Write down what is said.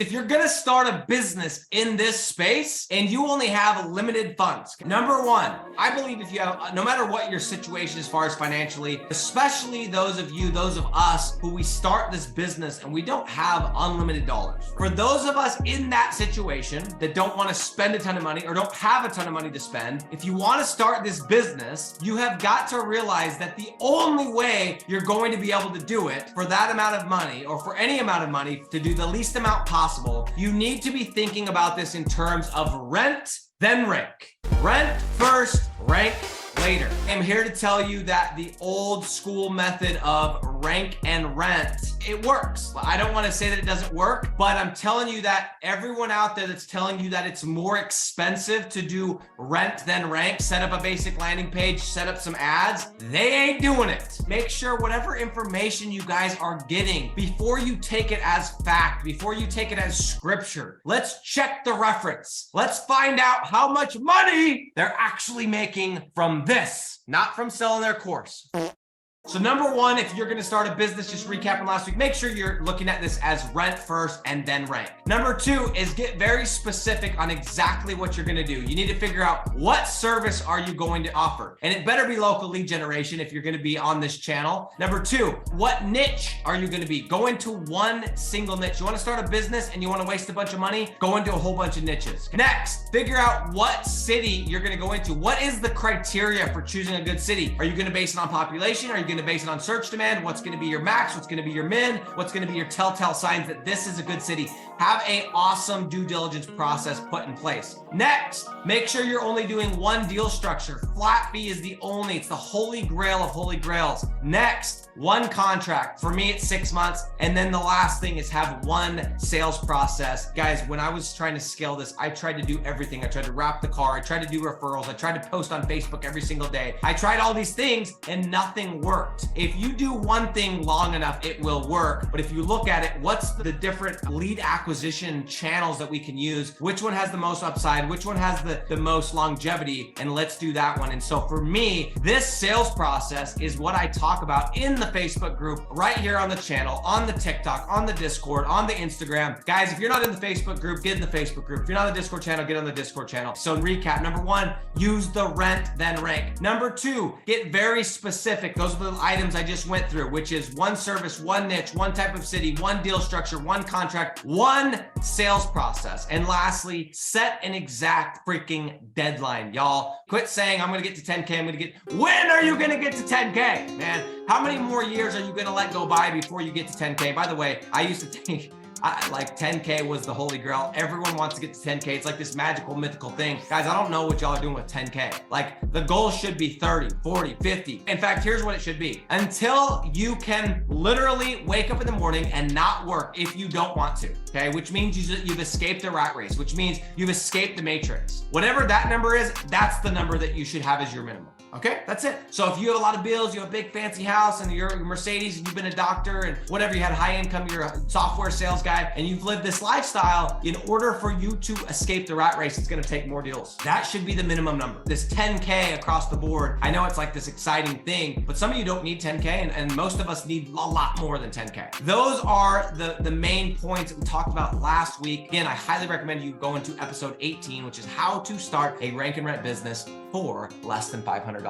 If you're gonna start a business in this space and you only have limited funds, number one, I believe if you have, no matter what your situation as far as financially, especially those of us who we start this business and we don't have unlimited dollars. For those of us in that situation that don't want to spend a ton of money or don't have a ton of money to spend, if you want to start this business, you have got to realize that the only way you're going to be able to do it for that amount of money or for any amount of money to do the least amount possible, you need to be thinking about this in terms of rent, then rank. Rent first, rank later. I'm here to tell you that the old school method of rank and rent, it works. I don't want to say that it doesn't work, but I'm telling you that everyone out there that's telling you that it's more expensive to do rent than rank, set up a basic landing page, set up some ads, they ain't doing it. Make sure whatever information you guys are getting, before you take it as fact, before you take it as scripture, let's check the reference. Let's find out how much money they're actually making from this, not from selling their course. So number one, if you're going to start a business, just recapping last week, make sure you're looking at this as rent first and then rank. Number two is get very specific on exactly what you're going to do. You need to figure out what service are you going to offer, and it better be local lead generation if you're going to be on this channel. Number two, what niche are you going to be? Go into one single niche. You want to start a business and you want to waste a bunch of money? Go into a whole bunch of niches. Next, figure out what city you're going to go into. What is the criteria for choosing a good city? Are you going to base it on population? Are you going to base it on search demand? What's going to be your max? What's going to be your min? What's going to be your telltale signs that this is a good city? Have an awesome due diligence process put in place. Next, make sure you're only doing one deal structure. Flat fee is it's the holy grail of holy grails. Next, one contract. For me, it's 6 months. And then the last thing is have one sales process. Guys, when I was trying to scale this, I tried to do everything. I tried to wrap the car. I tried to do referrals. I tried to post on Facebook every single day. I tried all these things and nothing worked. If you do one thing long enough, it will work. But if you look at it, what's the different lead acquisition channels that we can use? Which one has the most upside? Which one has the most longevity? And let's do that one. And so for me, this sales process is what I talk about in the Facebook group, right here on the channel, on the TikTok, on the Discord, on the Instagram. Guys, if you're not in the Facebook group, get in the Facebook group. If you're not on the Discord channel, get on the Discord channel. So recap, number one, use the rent, then rank. Number two, get very specific. Those are the items I just went through, which is one service, one niche, one type of city, one deal structure, one contract, one sales process. And lastly, set an exact freaking deadline. Y'all quit saying, I'm going to get to 10K. When are you going to get to 10K, man? How many more years are you going to let go by before you get to 10K? By the way, I used to think like 10K was the holy grail. Everyone wants to get to 10K. It's like this magical, mythical thing. Guys, I don't know what y'all are doing with 10K. Like the goal should be 30, 40, 50. In fact, here's what it should be. Until you can literally wake up in the morning and not work if you don't want to, okay? Which means you've escaped the rat race, which means you've escaped the matrix. Whatever that number is, that's the number that you should have as your minimum. Okay, that's it. So if you have a lot of bills, you have a big fancy house and you're a Mercedes and you've been a doctor and whatever, you had high income, you're a software sales guy and you've lived this lifestyle, in order for you to escape the rat race, it's gonna take more deals. That should be the minimum number. This 10K across the board, I know it's like this exciting thing, but some of you don't need 10K and most of us need a lot more than 10K. Those are the main points that we talked about last week. Again, I highly recommend you go into episode 18, which is how to start a rank and rent business for less than $500.